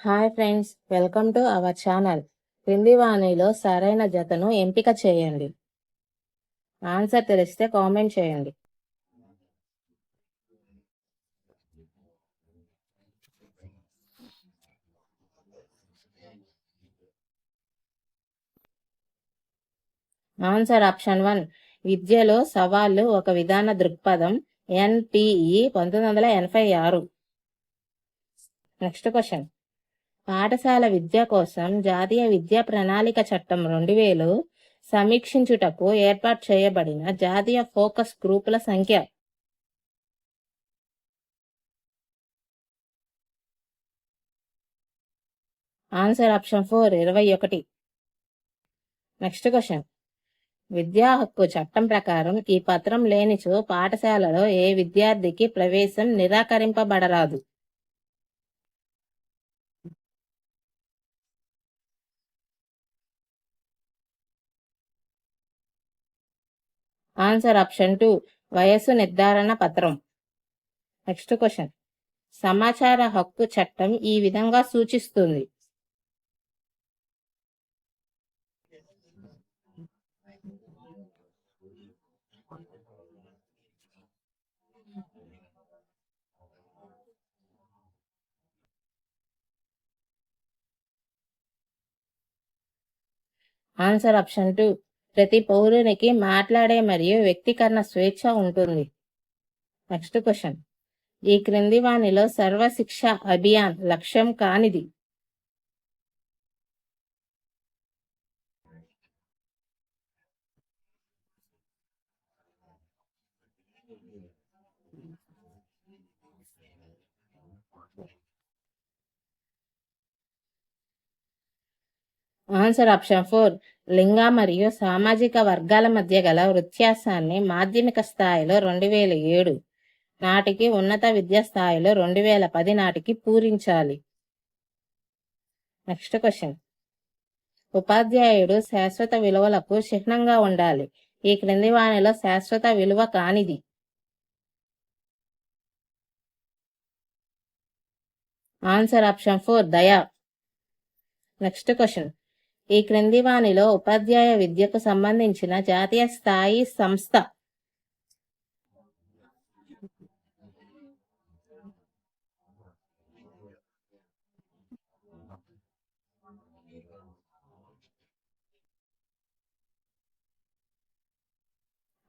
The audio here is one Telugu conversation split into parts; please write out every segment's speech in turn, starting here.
Hi friends, welcome to our channel. క్రింది వాణిలో సరైన జతను ఎంపిక చేయండి. ఆన్సర్ తెలిస్తే కామెంట్ చేయండి. Answer option 1. విద్యలో సవాళ్లు ఒక విధాన దృక్పథం, ఎన్పిఈ 1986. Next question. పాఠశాల విద్య కోసం జాతీయ విద్యా ప్రణాళిక చట్టం 2000 సమీక్షించుటకు ఏర్పాటు చేయబడిన జాతీయ ఫోకస్ గ్రూపుల సంఖ్య. Answer option 4, 21. Next question. విద్యా హక్కు చట్టం ప్రకారం ఈ పత్రం లేనిచో పాఠశాలలో ఏ విద్యార్థికి ప్రవేశం నిరాకరింపబడరాదు. ఆన్సర్ ఆప్షన్ 2, వయస్సు నిర్ధారణ పత్రం. Next question. సమాచార హక్కు చట్టం ఈ విధంగా సూచిస్తుంది. ఆన్సర్ ఆప్షన్ 2, ప్రతి పౌరునికి మాట్లాడే మరియు వ్యక్తీకరణ స్వేచ్ఛ ఉంటుంది. Next question. ఈ క్రింది వానిలో సర్వశిక్ష అభియాన్ లక్ష్యం కానిది. ఆన్సర్ ఆప్షన్ 4, లింగ మరియు సామాజిక వర్గాల మధ్య గల వ్యత్యాసాన్ని మాధ్యమిక స్థాయిలో 2007 నాటికి, ఉన్నత విద్యా స్థాయిలో 2010 నాటికి పూరించాలి. Next question. ఉపాధ్యాయుడు శాశ్వత విలువలకు చిహ్నంగా ఉండాలి. ఈ క్రింది వానిలో శాశ్వత విలువ కానిది. ఆన్సర్ ఆప్షన్ 4, దయ. Next question. ఈ క్రింది వానిలో ఉపాధ్యాయ విద్యకు సంబంధించిన జాతీయ స్థాయి సంస్థ.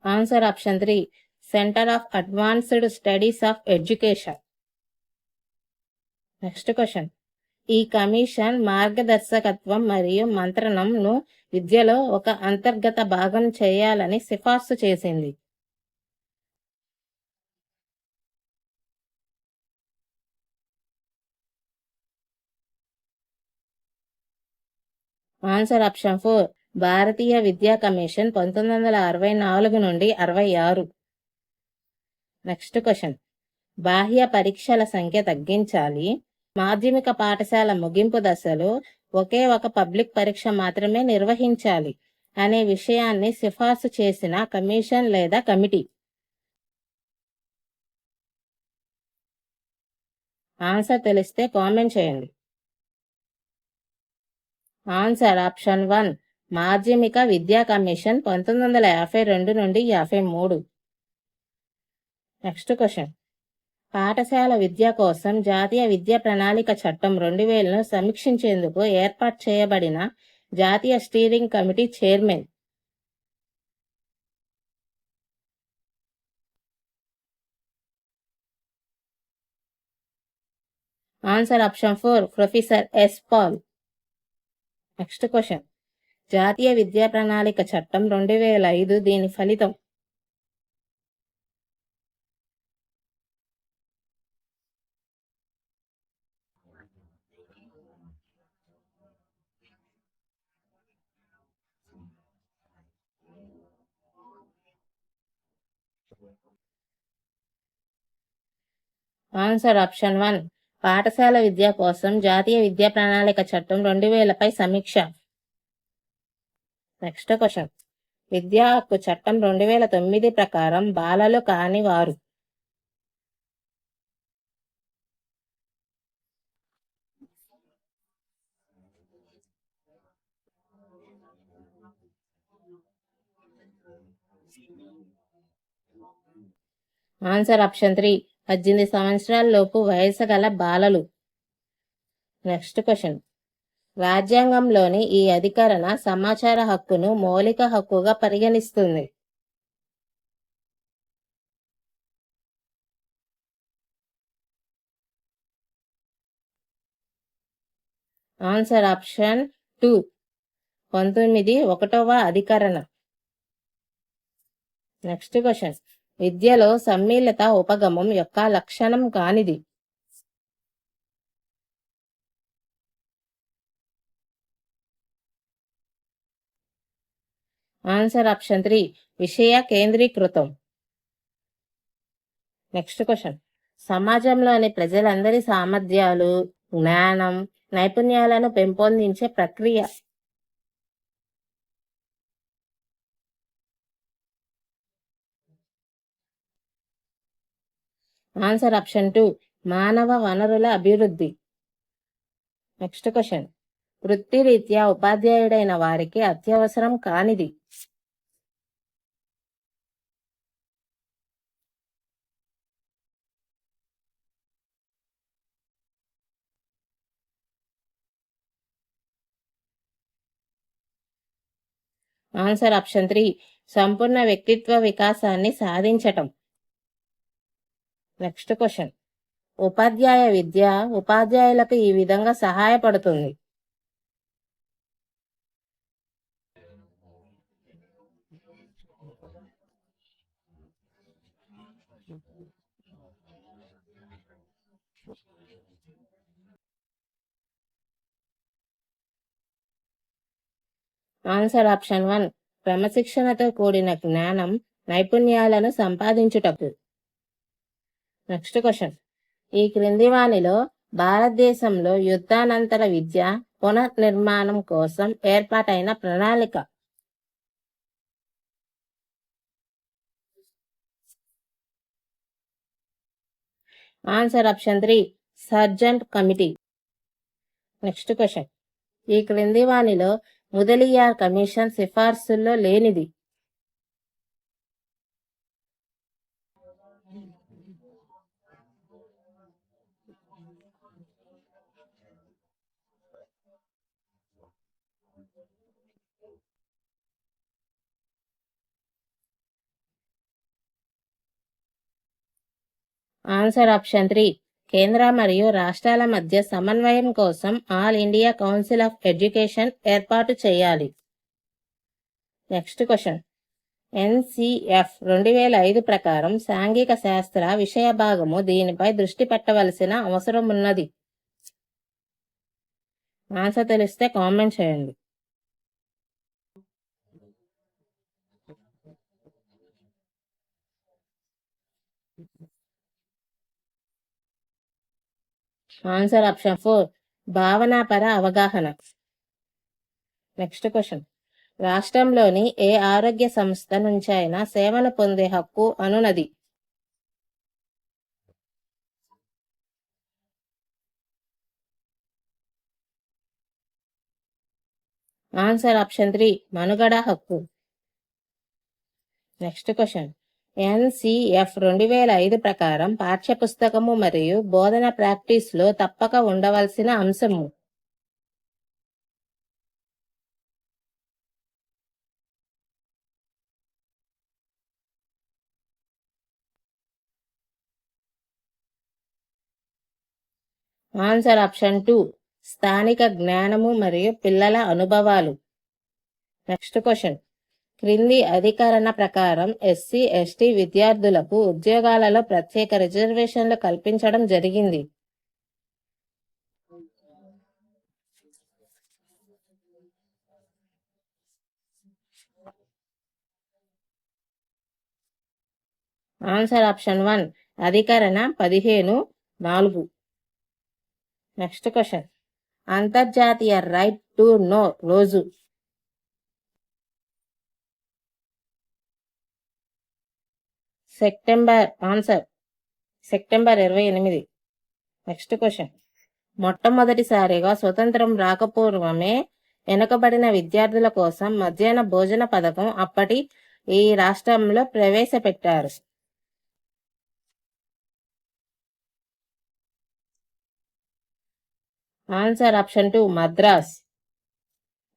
Answer option 3, centre of advanced studies of education. Next question. ఈ కమిషన్ మార్గదర్శకత్వం మరియు మంత్రణంను విద్యలో ఒక అంతర్గత భాగం చేయాలని సిఫార్సు చేసింది. ఆన్సర్ ఆప్షన్ 4, భారతీయ విద్యా కమిషన్ 1964 నుండి 66. Next question. బాహ్య పరీక్షల సంఖ్య తగ్గించాలి. మాధ్యమిక పాఠశాల ముగింపు దశలో ఒకే ఒక పబ్లిక్ పరీక్ష మాత్రమే నిర్వహించాలి అనే విషయాన్ని సిఫార్సు చేసిన కమిషన్ లేదా కమిటీ. ఆన్సర్ తెలిస్తే కామెంట్ చేయండి. ఆన్సర్ ఆప్షన్ 1, మాధ్యమిక విద్యా కమిషన్ 1952 నుండి 53. Next question. పాఠశాల విద్య కోసం జాతీయ విద్యా ప్రణాళిక చట్టం 2000ను సమీక్షించేందుకు ఏర్పాటు చేయబడిన జాతీయ steering committee chairman. Answer option 4, professor S Pal. Next question. జాతీయ విద్యా ప్రణాళిక చట్టం 2005 దీని ఫలితం. ఆన్సర్ ఆప్షన్ 1, పాఠశాల విద్య కోసం జాతీయ విద్యా ప్రణాళిక చట్టం 2000పై సమీక్ష. Next question. విద్యా హక్కు చట్టం 2009 ప్రకారం బాలలు కాని వారు. ఆన్సర్ ఆప్షన్ 3 18 సంవత్సరాల లోపు వయసు గల బాలలు. Next question. రాజ్యాంగంలోని ఈ అధికరణ సమాచార హక్కును మౌలిక హక్కుగా పరిగణిస్తుంది. ఆన్సర్ ఆప్షన్ 2 19 అధికరణ. Next question. విద్యలో సమ్మిళిత ఉపగమం యొక్క లక్షణం కానిది. ఆన్సర్ ఆప్షన్ 3 విషయ కేంద్రీకృతం. Next question. సమాజంలోని ప్రజలందరి సామర్థ్యాలు, జ్ఞానం, నైపుణ్యాలను పెంపొందించే ప్రక్రియ. ఆన్సర్ ఆప్షన్ 2 మానవ వనరుల అభివృద్ధి. Next question. వృత్తిరీత్యా ఉపాధ్యాయుడైన వారికి అత్యవసరం కానిది. ఆన్సర్ ఆప్షన్ 3 సంపూర్ణ వ్యక్తిత్వ వికాసాన్ని సాధించటం. Next question. ఉపాధ్యాయ విద్య ఉపాధ్యాయులకు ఈ విధంగా సహాయపడుతుంది. ఆన్సర్ ఆప్షన్ 1 క్రమశిక్షణతో కూడిన జ్ఞానం, నైపుణ్యాలను సంపాదించుటకు. Next question. ఈ క్రింది వానిలో భారతదేశంలో యుద్ధానంతర విద్య పునర్నిర్మాణం కోసం ఏర్పాటైన ప్రణాళిక. Answer option 3 sergeant committee. Next question. ఈ క్రింది వానిలో ముదలియార్ కమిషన్ సిఫార్సుల్లో లేనిది. ఆన్సర్ ఆప్షన్ 3 కేంద్ర మరియు రాష్ట్రాల మధ్య సమన్వయం కోసం all India council of education ఏర్పాటు చేయాలి. Next question. NCF 2005 ప్రకారం సాంఘిక శాస్త్ర విషయ భాగము దీనిపై దృష్టి పెట్టవలసిన అవసరం ఉన్నది. ఆన్సర్ తెలిస్తే కామెంట్ చేయండి. ఆన్సర్ ఆప్షన్ 4 భావనాపర అవగాహన. Next question. రాష్ట్రంలోని ఏ ఆరోగ్య సంస్థ నుంచైనా సేవలు పొందే హక్కు అనునది. ఆన్సర్ ఆప్షన్ 3 మనుగడ హక్కు. Next question. NCF 2005 ప్రకారం పాఠ్యపుస్తకము మరియు బోధన ప్రాక్టీస్లో తప్పక ఉండవలసిన అంశము. ఆన్సర్ ఆప్షన్ 2 స్థానిక జ్ఞానము మరియు పిల్లల అనుభవాలు. Next question. క్రింది అధికరణ ప్రకారం SC ST విద్యార్థులకు ఉద్యోగాలలో ప్రత్యేక రిజర్వేషన్లు కల్పించడం జరిగింది. ఆన్సర్ ఆప్షన్ 1 అధికరణ 15(4). Next question. అంతర్జాతీయ రైట్ టు నో రోజు. సెప్టెంబర్ 28. Next question. మొట్టమొదటిసారిగా స్వతంత్రం రాకపూర్వమే వెనుకబడిన విద్యార్థుల కోసం మధ్యాహ్న భోజన పథకం అప్పటి ఈ రాష్ట్రంలో ప్రవేశపెట్టారు? Answer option 2 Madras.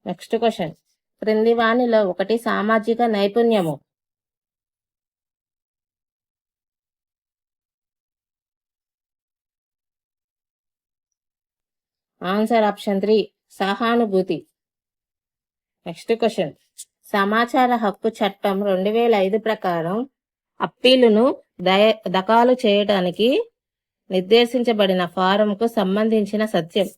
Next question. క్రింది వానిలో ఒకటి సామాజిక నైపుణ్యము? ఆన్సర్ ఆప్షన్ 3 సహానుభూతి. Next question. సమాచార హక్కు చట్టం 2005 ప్రకారం అప్పీలును దాఖలు చేయడానికి నిర్దేశించబడిన ఫారంకు సంబంధించిన సత్యం?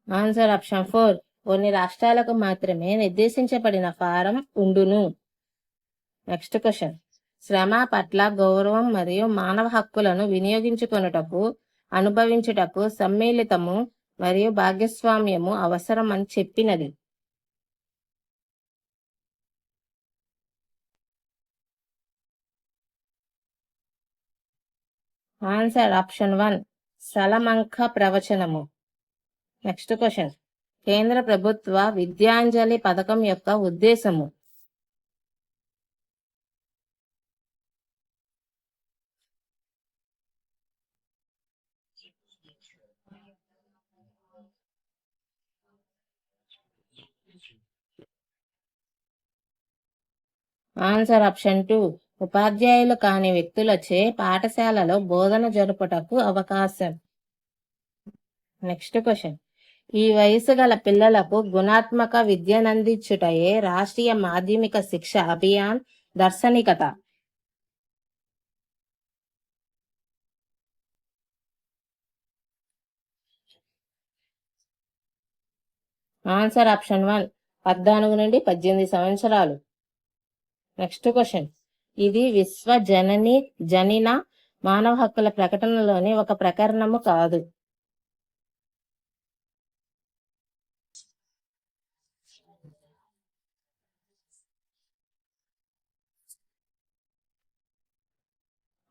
ఆన్సర్ ఆప్షన్ 4 కొన్ని రాష్ట్రాలకు మాత్రమే నిర్దేశించబడిన ఫారం ఉండును. Next question. శ్రమ పట్ల గౌరవం మరియు మానవ హక్కులను వినియోగించుకొనుటకు అనుభవించుటకు సమ్మిళితము మరియు భాగస్వామ్యము అవసరం అని చెప్పినది? ఆన్సర్ ఆప్షన్ 1 సలమంక ప్రవచనము. Next question. కేంద్ర ప్రభుత్వ విద్యాంజలి పథకం యొక్క ఉద్దేశము? ఆన్సర్ ఆప్షన్ 2 ఉపాధ్యాయులు కాని వ్యక్తులచే పాఠశాలలో బోధన జరుపుటకు అవకాశం. Next question. ఈ వయసు గల పిల్లలకు గుణాత్మక విద్యనందించుటయే రాష్ట్రీయ మాధ్యమిక శిక్ష అభియాన్ దార్శనికత? ఆన్సర్ ఆప్షన్ 1 14 నుండి 18 సంవత్సరాలు. Next question. ఇది విశ్వ జనిన మానవ హక్కుల ప్రకటనలోని ఒక ప్రకరణము కాదు.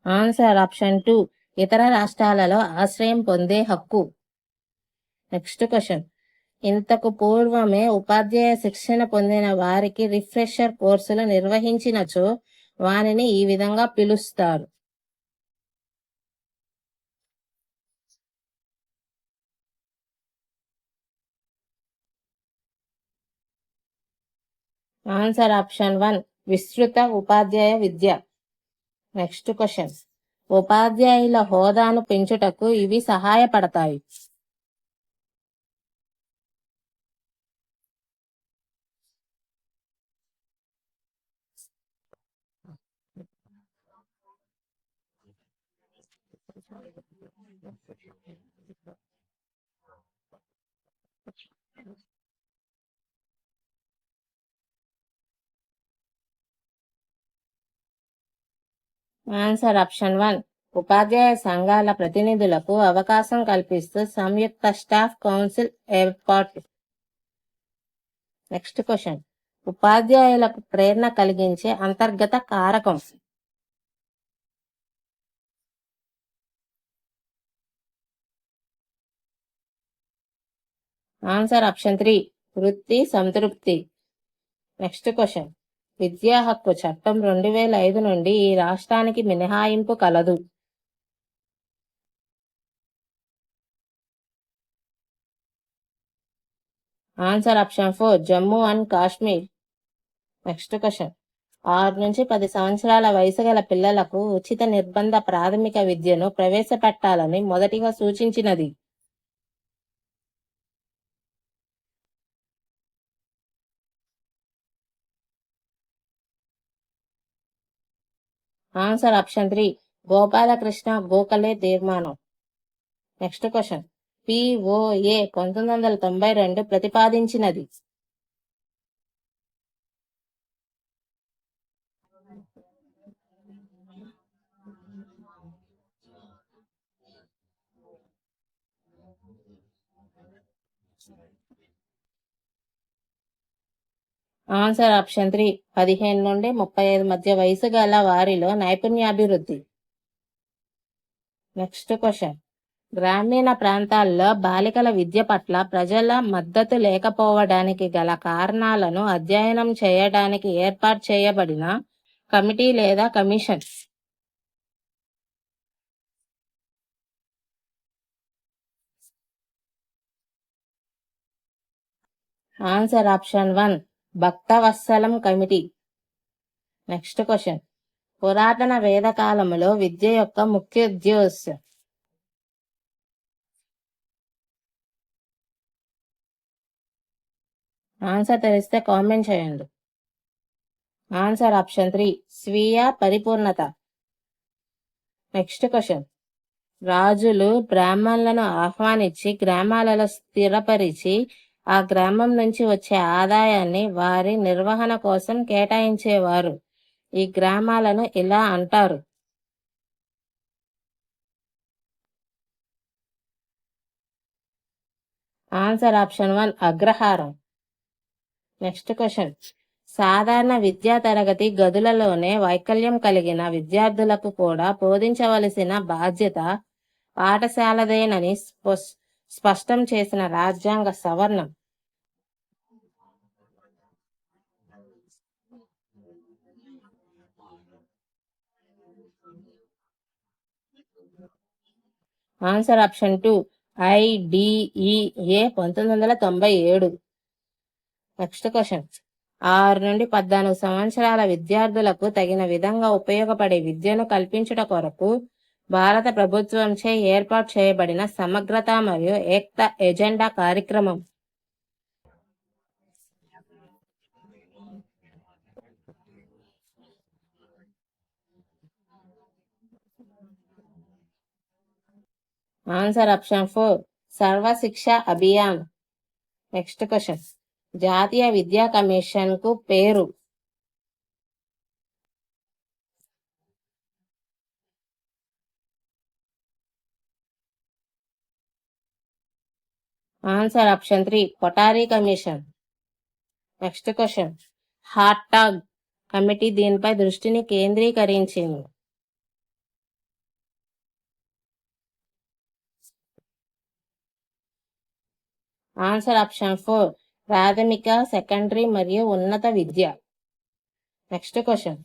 ఆన్సర్ ఆప్షన్ 2 ఇతర రాష్ట్రాలలో ఆశ్రయం పొందే హక్కు. Next question. ఇంతకు పూర్వమే ఉపాధ్యాయ శిక్షణ పొందిన వారికి రిఫ్రెషర్ కోర్సులు నిర్వహించినచో వానిని ఈ విధంగా పిలుస్తారు? ఆన్సర్ ఆప్షన్ 1 విస్తృత ఉపాధ్యాయ విద్య. Next question. ఉపాధ్యాయుల హోదాను పెంచుటకు ఇవి సహాయపడతాయి? ఆన్సర్ ఆప్షన్ 1 ఉపాధ్యాయ సంఘాల ప్రతినిధులకు అవకాశం కల్పిస్తూ సంయుక్త స్టాఫ్ కౌన్సిల్ ఏర్పాటు. Next question. ఉపాధ్యాయులకు ప్రేరణ కలిగించే అంతర్గత కారకం? ఆన్సర్ ఆప్షన్ 3 వృత్తి సంతృప్తి. Next question. విద్యా హక్కు చట్టం 2005 నుండి ఈ రాష్ట్రానికి మినహాయింపు కలదు? Answer option 4 Jammu and Kashmir. Next question. 6 నుంచి 10 సంవత్సరాల వయసు గల పిల్లలకు ఉచిత నిర్బంధ ప్రాథమిక విద్యను ప్రవేశపెట్టాలని మొదటిగా సూచించినది? ఆన్సర్ ఆప్షన్ 3 గోపాలకృష్ణ గోఖలే తీర్మానం. Next question. POA 1992 ప్రతిపాదించినది? ఆన్సర్ ఆప్షన్ 3 15 నుండి 35 మధ్య వయసు గల వారిలో నైపుణ్యాభివృద్ధి. నెక్స్ట్ క్వశ్చన్, గ్రామీణ ప్రాంతాల్లో బాలికల విద్య పట్ల ప్రజల మద్దతు లేకపోవడానికి గల కారణాలను అధ్యయనం చేయడానికి ఏర్పాటు చేయబడిన కమిటీ లేదా commission. Answer option 1 Bhaktavatsalam committee. Next question, పురాతన వేద కాలములో విద్య యొక్క ముఖ్య ఉద్దేశ్యం. ఆన్సర్ తెలిస్తే కామెంట్ చేయండి. ఆన్సర్ ఆప్షన్ 3 స్వీయ పరిపూర్ణత. నెక్స్ట్ క్వశ్చన్, రాజులు బ్రాహ్మణులను ఆహ్వానించి గ్రామాలలో స్థిరపరిచి ఆ గ్రామం నుంచి వచ్చే ఆదాయాన్ని వారి నిర్వహణ కోసం కేటాయించేవారు. ఈ గ్రామాలను ఇలా అంటారు. ఆన్సర్ ఆప్షన్ 1 అగ్రహారం. నెక్స్ట్ క్వశ్చన్, సాధారణ విద్యా తరగతి గదులలోనే వైకల్యం కలిగిన విద్యార్థులకు కూడా బోధించవలసిన బాధ్యత పాఠశాలదేనని స్పష్టం చేసిన రాజ్యాంగ సవరణం. Answer option 2 IDEA 1997. Next question, 6 నుండి 14 సంవత్సరాల విద్యార్థులకు తగిన విధంగా ఉపయోగపడే విద్యను కల్పించుట కొరకు భారత ప్రభుత్వంచే ఏర్పాటు చేయబడిన సమగ్రత మరియు ఏక్త ఎజెండా కార్యక్రమం. ఆన్సర్ ఆప్షన్ 4 సర్వ శిక్ష అభియాన్. నెక్స్ట్ క్వశ్చన్, జాతీయ విద్యా కమిషన్ కు పేరు. Answer option 3 Kothari commission. Next question, Hartog committee దీనిపై దృష్టిని కేంద్రీకరించింది. ఆన్సర్ ఆప్షన్ 4 ప్రాథమిక, సెకండరీ మరియు ఉన్నత విద్య. నెక్స్ట్ క్వశ్చన్,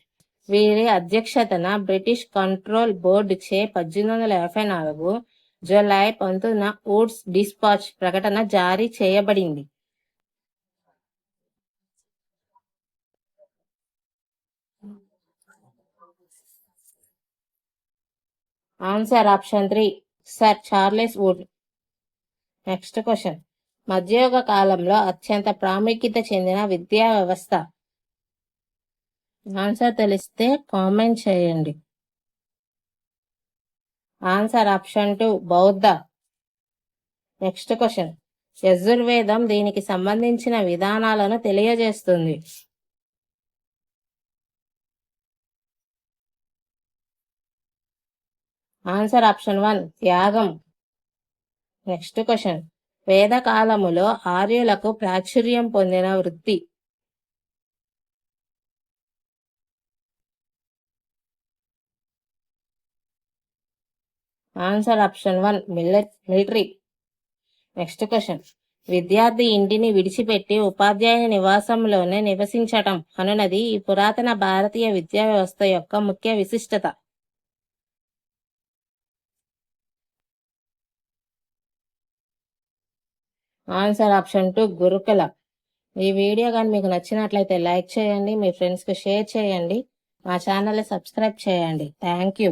వీరి అధ్యక్షతన బ్రిటిష్ కంట్రోల్ బోర్డు చే 1854 జూలై 19న వుడ్స్ డిస్పాచ్ ప్రకటన జారీ చేయబడింది. Answer option 3 sir Charles would. Next question, మధ్యయుగ కాలంలో అత్యంత ప్రాముఖ్యత చెందిన విద్యా వ్యవస్థ. ఆన్సర్ తెలిస్తే కామెంట్ చేయండి. ఆన్సర్ ఆప్షన్ 2 బౌద్ధ. నెక్స్ట్ క్వశ్చన్, యజుర్వేదం దీనికి సంబంధించిన విధానాలను తెలియజేస్తుంది. ఆన్సర్ ఆప్షన్ 1 యాగం. నెక్స్ట్ క్వశ్చన్, వేదకాలములో ఆర్యులకు ప్రాచుర్యం పొందిన వృత్తి. Answer option 1 military. Next question, విద్యార్థి ఇంటిని విడిచిపెట్టి ఉపాధ్యాయుని నివాసంలోనే నివసించటం అనునది ఈ పురాతన భారతీయ విద్యా వ్యవస్థ యొక్క ముఖ్య విశిష్టత. ఆన్సర్ ఆప్షన్ 2 గురుకుల. ఈ వీడియో కానీ మీకు నచ్చినట్లయితే లైక్ చేయండి, మీ ఫ్రెండ్స్కి షేర్ చేయండి, మా ఛానల్ని సబ్స్క్రైబ్ చేయండి. Thank you.